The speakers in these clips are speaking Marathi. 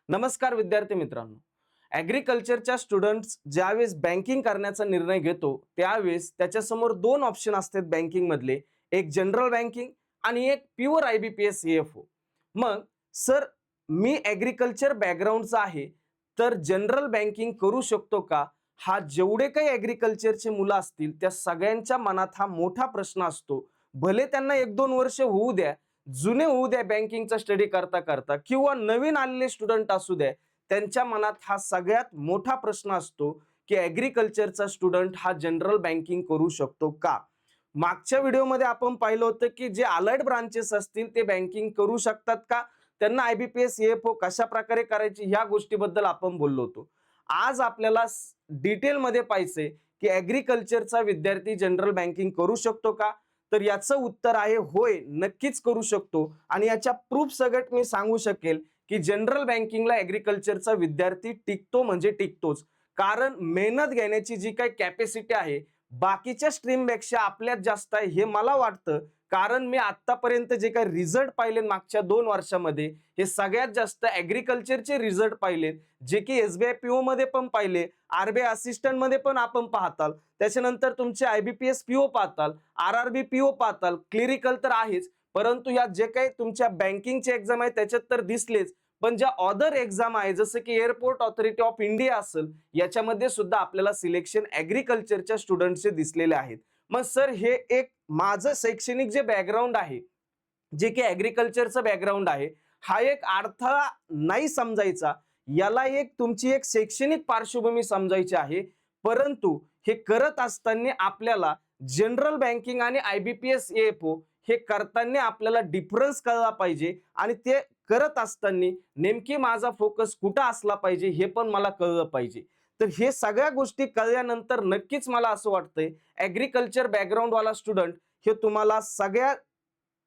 नमस्कार विद्यार्थी मित्रांनो. ॲग्रिकल्चरच्या स्टुडंट्स ज्यावेळेस बँकिंग करण्याचा निर्णय घेतो त्यावेळेस त्याच्यासमोर दोन ऑप्शन असतात बँकिंग मधले, एक जनरल बँकिंग आणि एक प्युअर IBPS CFO. मग सर, मी ॲग्रिकल्चर बॅकग्राऊंडचा आहे, तर जनरल बँकिंग करू शकतो का? हा जेवढे काही ॲग्रिकल्चरचे मुलं असतील त्या सगळ्यांच्या मनात हा मोठा प्रश्न असतो. भले त्यांना 1-2 वर्ष होऊ द्या, जुने होऊ द्या बँकिंगचा स्टडी करता करता, किंवा नवीन आलेले स्टुडंट असू द्या, त्यांच्या मनात हा सगळ्यात मोठा प्रश्न असतो की ॲग्रिकल्चरचा स्टुडंट हा जनरल बँकिंग करू शकतो का? मागच्या व्हिडिओमध्ये आपण पाहिलं होतं की जे अलाइड ब्रांचेस असतील ते बँकिंग करू शकतात का, त्यांना IBPS CFO कशा प्रकारे करायची ह्या गोष्टीबद्दल आपण बोललो होतो. आज आपल्याला डिटेलमध्ये पाहिजे की ॲग्रिकल्चरचा विद्यार्थी जनरल बँकिंग करू शकतो का? तर याचं उत्तर आहे होय, नक्कीच करू शकतो. आणि याच्या प्रूफ सगळं मी सांगू शकेल की जनरल बँकिंगला ॲग्रिकल्चरचा विद्यार्थी टिकतो म्हणजे टिकतोच. कारण मेहनत घेण्याची जी काही कॅपॅसिटी आहे बाकीच्या स्ट्रीमपेक्षा आपल्यात जास्त आहे हे मला वाटतं. कारण मी आतापर्यंत जे काही रिझल्ट पाहिले मागच्या 2 वर्षामध्ये, हे सगळ्यात जास्त ॲग्रिकल्चरचे रिझल्ट पाहिलेत, जे की SBI PO मध्ये पण पाहिले, RBI असिस्टंट मध्ये पण आपण पाहताल, त्याच्यानंतर तुमचे IBPS PO पाहताल, RRB PO पाहताल, क्लिरिकल तर आहेच, परंतु या जे काही तुमच्या बँकिंगचे एक्झाम आहे त्याच्यात तर दिसलेच. पण ज्या अदर एक्झाम आहे जसं की एअरपोर्ट ऑथॉरिटी ऑफ इंडिया असेल, याच्यामध्ये सुद्धा आपल्याला सिलेक्शन ॲग्रिकल्चरच्या स्टुडंटचे दिसलेले आहेत. मग सर, हे एक माझं शैक्षणिक जे बॅकग्राऊंड आहे, जे की ॲग्रिकल्चरचं बॅकग्राऊंड आहे, हा एक अडथळा नाही समजायचा, याला एक तुमची एक शैक्षणिक पार्श्वभूमी समजायची आहे. परंतु हे करत असताना आपल्याला जनरल बँकिंग आणि IBPS CFO हे करताना आपल्याला डिफरन्स कळला पाहिजे आणि ते करत असताना नेमकी माझा फोकस कुठं असला पाहिजे हे पण मला कळलं पाहिजे. तर हे सगळ्या गोष्टी कळल्यानंतर नक्कीच मला असं वाटतंय ॲग्रिकल्चर बॅकग्राऊंडवाला स्टुडंट हे तुम्हाला सगळ्या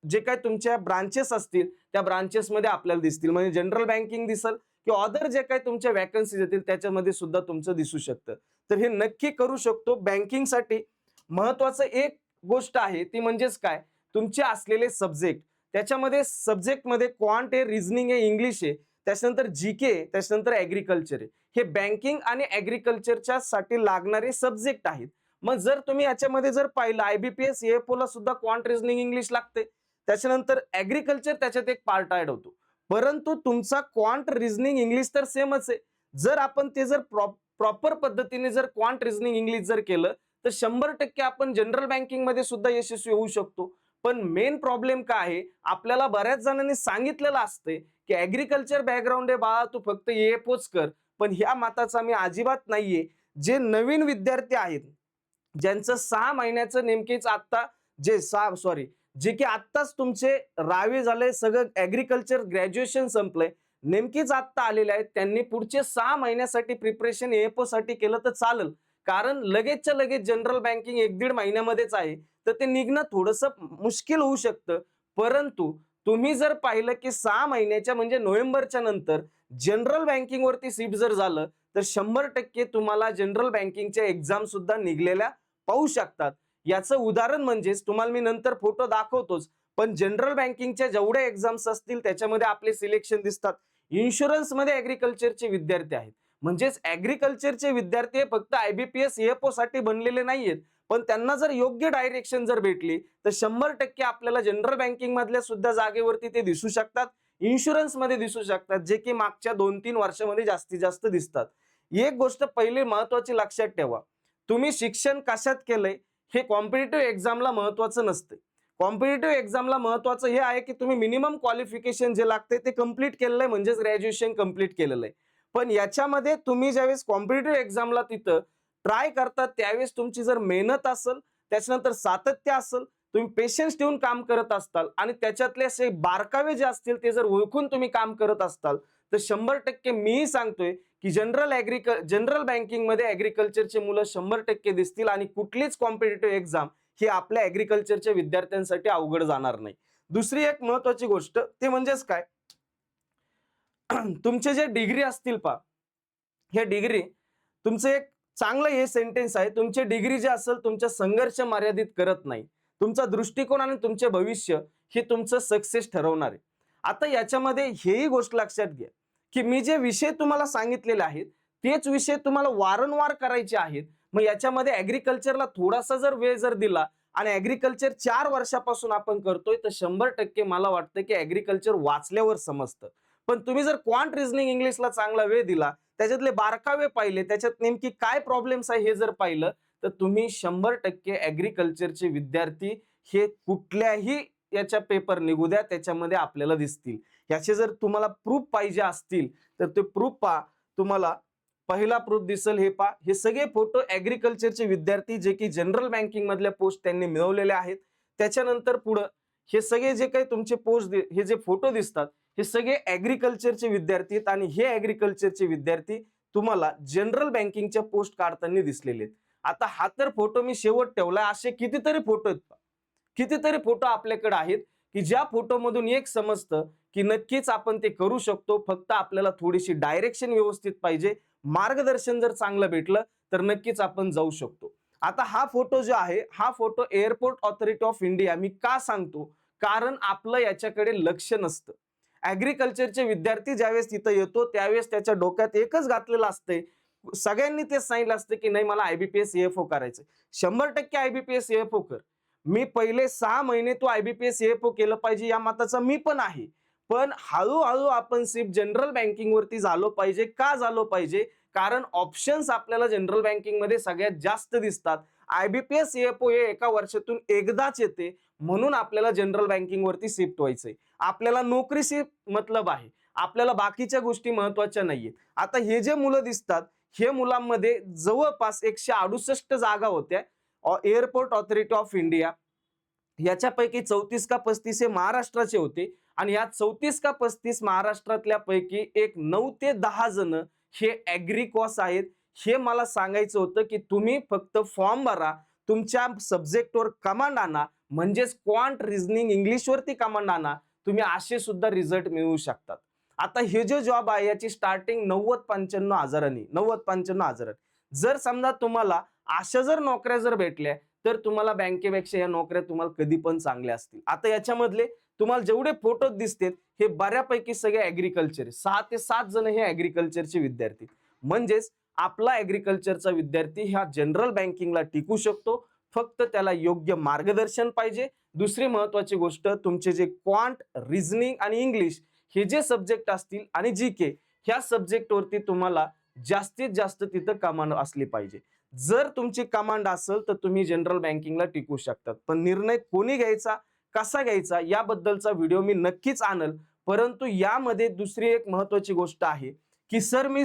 जे काही तुमच्या ब्रांचेस असतील त्या ब्रांचेसमध्ये आपल्याला दिसतील. म्हणजे जनरल बँकिंग दिसेल किंवा अदर जे काही तुमच्या वॅकन्सीज येतील त्याच्यामध्ये सुद्धा तुमचं दिसू शकतं. तर हे नक्की करू शकतो. बँकिंगसाठी महत्वाचं एक गोष्ट आहे ती म्हणजेच काय, तुमचे असलेले सब्जेक्ट. त्याच्यामध्ये सब्जेक्टमध्ये क्वांट आहे, रिझनिंग आहे, इंग्लिश आहे, त्याच्यानंतर GK आहे, त्याच्यानंतर ॲग्रिकल्चर आहे. हे बँकिंग आणि ॲग्रिकल्चरच्या साठी लागणारे सब्जेक्ट आहेत. मग जर तुम्ही याच्यामध्ये जर पाहिलं IBPS CFO ला सुद्धा क्वांट, रिझनिंग, इंग्लिश लागते, त्याच्यानंतर ॲग्रिकल्चर त्याच्यात एक पार्ट ऍड होतो. परंतु तुमचा क्वांट, रिझनिंग, इंग्लिश तर सेमच आहे. जर आपण ते जर प्रॉपर पद्धतीने जर क्वांट, रिझनिंग, इंग्लिश जर केलं तर 100% आपण जनरल बँकिंग मध्ये सुद्धा यशस्वी होऊ शकतो. पण मेन प्रॉब्लेम काय आहे, आपल्याला बऱ्याच जणांनी सांगितलेलं असते की ॲग्रिकल्चर बॅकग्राऊंड आहे बाळा, तू फक्त AFOच कर. पण ह्या मताचा मी अजिबात नाहीये. जे नवीन विद्यार्थी आहेत, ज्यांचं 6 महिन्याचं नेमकेच आता जे की आत्ताच तुमचे रावे झाले, सगळं ॲग्रिकल्चर ग्रॅज्युएशन संपलंय, नेमकीच आत्ता आलेले आहेत, त्यांनी पुढचे 6 महिन्यासाठी प्रिपरेशन AFO साठी केलं तर चालेल. कारण लगेचच्या लगेच जनरल बँकिंग 1-1.5 महिन्यामध्येच आहे, तर ते निघणं थोडंसं मुश्किल होऊ शकतं. परंतु तुम्ही जर पाहिलं की 6 महिन्याच्या म्हणजे नोव्हेंबरच्या नंतर जनरल बँकिंग वरती शिफ्ट जर झालं तर 100% तुम्हाला जनरल बँकिंगच्या एक्झाम सुद्धा निघलेल्या पाहू शकतात. याचं उदाहरण म्हणजेच तुम्हाला मी नंतर फोटो दाखवतोच, पण जनरल बँकिंगच्या जेवढ्या एक्झाम्स असतील त्याच्यामध्ये आपले सिलेक्शन दिसतात. इन्शुरन्स मध्ये ॲग्रिकल्चरचे विद्यार्थी आहेत, म्हणजेच ॲग्रिकल्चरचे विद्यार्थी फक्त IBPS CFO साठी बनलेले नाहीयेत. पण त्यांना जर योग्य डायरेक्शन जर भेटली तर 100% आपल्याला जनरल बँकिंग मधल्या सुद्धा जागेवरती ते दिसू शकतात, इन्शुरन्स मध्ये दिसू शकतात, जे की मागच्या 2-3 वर्षामध्ये जास्तीत जास्त दिसतात. एक गोष्ट पहिली महत्वाची लक्षात ठेवा, तुम्ही शिक्षण कशात केलंय हे कॉम्पिटिटिव्ह एक्झामला महत्वाचं नसते. कॉम्पिटिटिव्ह एक्झामला महत्वाचं हे आहे की तुम्ही मिनिमम क्वालिफिकेशन जे लागते ते कंप्लीट केलेलं आहे, म्हणजेच ग्रॅज्युएशन कंप्लीट केलेलं आहे. पण याच्यामध्ये तुम्ही ज्यावेळेस कॉम्पिटिटिव्ह एक्झामला तिथं ट्राय करतात त्यावेळेस तुमची जर मेहनत असेल, त्याच्यानंतर सातत्य असेल, तुम्ही पेशन्स ठेवून काम करत असताल आणि त्याच्यातले असे बारकावे जे असतील ते जर ओळखून तुम्ही काम करत असताल तर 100% मीही सांगतोय की जनरल बँकिंग मध्ये ॲग्रिकल्चरचे मुलं 100% दिसतील आणि कुठलीच कॉम्पिटिटिव्ह एक्झाम ही आपल्या ॲग्रिकल्चरच्या विद्यार्थ्यांसाठी अवघड जाणार नाही. दुसरी एक महत्वाची गोष्ट ते म्हणजेच काय, तुमचे जे डिग्री असतील हे डिग्री तुमचं एक चांगलं हे सेंटेन्स आहे, तुमची डिग्री जे असेल तुमच्या संघर्ष मर्यादित करत नाही. तुमचा दृष्टिकोन आणि तुमचे भविष्य हे तुमचं सक्सेस ठरवणार आहे. आता याच्यामध्ये हेही गोष्ट लक्षात घ्या की मी जे विषय तुम्हाला सांगितलेले आहेत तेच विषय तुम्हाला वारंवार करायचे आहेत. मग याच्यामध्ये ऍग्रीकल्चरला थोडासा जर वेळ जर दिला आणि ऍग्रीकल्चर 4 वर्षापासून आपण करतोय, तर 100% मला वाटतं की ऍग्रीकल्चर वाचल्यावर समजतं. पण तुम्ही जर क्वांट रिझनिंग इंग्लिशला चांगला वेळ दिला, त्याच्यातले बारकावे पाहिले, त्याच्यात नेमकी काय प्रॉब्लेम्स आहे हे जर पाहिलं, तर तुम्ही 100% ऍग्रीकल्चरचे विद्यार्थी हे कुठल्याही याच्या पेपर निघू द्या त्याच्यामध्ये आपल्याला दिसतील. याचे जर तुम्हाला प्रूफ पाहिजे असतील तर ते प्रूफ पहा. तुम्हाला पहिला प्रूफ दिसेल, हे पहा. हे सगळे फोटो ऍग्रीकल्चरचे विद्यार्थी जे की जनरल बँकिंग मधल्या पोस्ट त्यांनी मिळवलेले आहेत. त्याच्यानंतर पुढे हे सगळे जे काही तुमचे पोस्ट हे जे फोटो दिसतात हे सगळे ऍग्रीकल्चरचे विद्यार्थी आहेत आणि हे ऍग्रीकल्चरचे विद्यार्थी तुम्हाला जनरल बँकिंगच्या पोस्ट काढताना दिसलेले आहेत. आता हा तर फोटो मी शेवट ठेवला, असे कितीतरी फोटो आहेत, कितीतरी फोटो आपल्याकडे आहेत की ज्या फोटोमधून एक समजतं की नक्कीच आपण ते करू शकतो. फक्त आपल्याला थोडीशी डायरेक्शन व्यवस्थित पाहिजे, मार्गदर्शन जर चांगलं भेटलं तर नक्कीच आपण जाऊ शकतो. आता हा फोटो जो आहे हा photo airport authority of India मी का सांगतो, कारण आपलं याच्याकडे लक्ष नसतं. ऍग्रीकल्चरचे विद्यार्थी ज्यावेळेस तिथं येतो त्यावेळेस त्याच्या डोक्यात एकच घातलेलं असतंय, सगळ्यांनी तेच सांगितलं असतं की नाही मला आयबीपीएस एएफओ करायचं. 100% आयबीपीएस एएफओ कर. मी पहिले 6 महिने तू आयबीपीएस एएफओ केलं पाहिजे या मताचा मी पण आहे. पण हळूहळू आपण सिर्फ जनरल बँकिंग वरती झालो पाहिजे. का झालो पाहिजे? कारण ऑप्शन्स आपल्याला जनरल बँकिंग मध्ये सगळ्यात जास्त दिसतात. आयबीपीएस एएफओ हे एका वर्षातून एकदाच येते, म्हणून आपल्याला जनरल बँकिंग वरती शिफ्ट व्हायचंय. आपल्याला नोकरीशी मतलब आहे, आपल्याला बाकीच्या गोष्टी महत्वाच्या नाहीये. आता हे जे मुलं दिसतात हे मुलांमध्ये जवळपास 168 जागा होत्या एअरपोर्ट ऑथॉरिटी ऑफ इंडिया. याच्यापैकी 34 का 35 हे महाराष्ट्राचे होते आणि या 34 का 35 महाराष्ट्रातल्या पैकी एक 9 ते 10 जण हे ऍग्रीकॉस आहेत. हे मला सांगायचं होतं की तुम्ही फक्त फॉर्म भरा, तुमच्या सब्जेक्टवर कमांड आणा, म्हणजेच क्वांट रिझनिंग इंग्लिश वरती कमांड आणा, तुम्ही असे सुद्धा रिझल्ट मिळवू शकतात. आता हे जो जॉब आहे याची स्टार्टिंग 90-95 हजारांनी, 90-95 हजार. जर समजा तुम्हाला अशा जर नोकऱ्या जर भेटल्या तर तुम्हाला बँकेपेक्षा या नोकऱ्या तुम्हाला कधी पण चांगल्या असतील. आता याच्यामधले तुम्हाला जेवढे फोटो दिसतात हे बऱ्यापैकी सगळे ऍग्रीकल्चर, 6 ते 7 जण हे ऍग्रीकल्चरचे विद्यार्थी. म्हणजेच आपला ऍग्रीकल्चरचा विद्यार्थी ह्या जनरल बँकिंगला टिकू शकतो, फक्त त्याला योग्य मार्गदर्शन पाहिजे. दुसरी महत्वाची गोष्ट, तुमचे जे क्वांट रिझनिंग आणि इंग्लिश हे जे सब्जेक्ट असतील आणि जीके ह्या सब्जेक्ट वरती तुम्हाला जास्तीत जास्त तिथं कमांड असली पाहिजे. जर तुमची कमांड असेल तर तुम्ही जनरल बँकिंगला टिकू शकतात. पण निर्णय कोणी घ्यायचा, कसा घ्यायचा याबद्दलचा व्हिडिओ मी नक्कीच आणल. परंतु यामध्ये दुसरी एक महत्वाची गोष्ट आहे की सर मी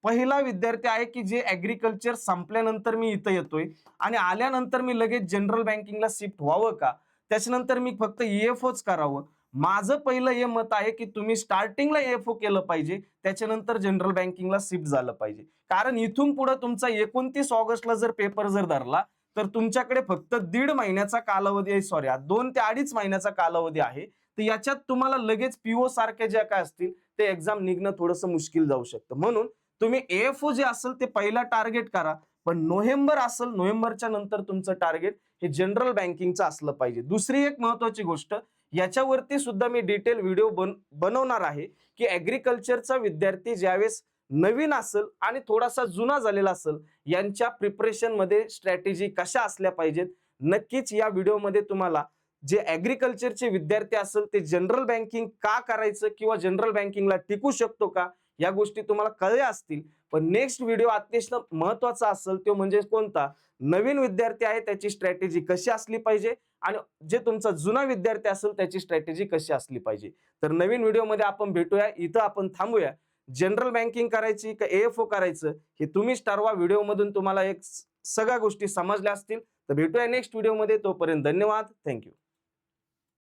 पहिला विद्यार्थी आहे की जे ऍग्रीकल्चर संपल्यानंतर मी इथं येतोय आणि आल्यानंतर मी लगेच जनरल बँकिंगला शिफ्ट व्हावं का, त्याच्यानंतर मी फक्त ईएफओच करावं. माझं पहिलं हे मत आहे की तुम्ही स्टार्टिंगला एएफओ केलं पाहिजे, त्याच्यानंतर जनरल बँकिंगला शिफ्ट झालं पाहिजे. कारण इथून पुढे तुमचा 29 ऑगस्टला जर पेपर जर धरला तर तुमच्याकडे फक्त 1.5 महिन्याचा कालावधी आहे, सॉरी 2 ते 2.5 महिन्याचा कालावधी आहे. तर याच्यात तुम्हाला लगेच पीओ सारखे जे काय असतील ते एक्झाम निघणं थोडंसं मुश्किल जाऊ शकतं. म्हणून तुम्ही एएफओ जे असेल ते पहिला टार्गेट करा, पण नोव्हेंबर असेल, नोव्हेंबरच्या नंतर तुमचं टार्गेट हे जनरल बँकिंगचं असलं पाहिजे. दुसरी एक महत्वाची गोष्ट, याच्यावरती सुद्धा मी डिटेल व्हिडिओ बनवणार आहे की ऍग्रीकल्चरचा विद्यार्थी ज्यावेळेस नवीन असेल आणि थोडासा जुना झालेला असेल यांच्या प्रिपरेशन मध्ये स्ट्रॅटेजी कशा असल्या पाहिजेत. नक्कीच या व्हिडिओमध्ये तुम्हाला जे ऍग्रीकल्चरचे विद्यार्थी असेल ते जनरल बँकिंग का करायचं किंवा जनरल बँकिंगला टिकू शकतो का या गोष्टी तुम्हाला कळल्या असतील. पण नेक्स्ट व्हिडिओ अत्यंत महत्वाचा असेल तो म्हणजे कोणता, नवीन विद्यार्थी आहे त्याची स्ट्रॅटेजी कशी असली पाहिजे आणि जे तुमचा जुना विद्यार्थी असेल त्याची स्ट्रॅटेजी कशी असली पाहिजे. तर नवीन व्हिडिओमध्ये आपण भेटूया, इथं आपण थांबूया. जनरल बँकिंग करायची का एएफओ करायचं हे तुम्हीच ठरवा. व्हिडिओमधून तुम्हाला एक सगळ्या गोष्टी समजल्या असतील. तर भेटूया नेक्स्ट व्हिडिओमध्ये, तोपर्यंत धन्यवाद, थँक्यू.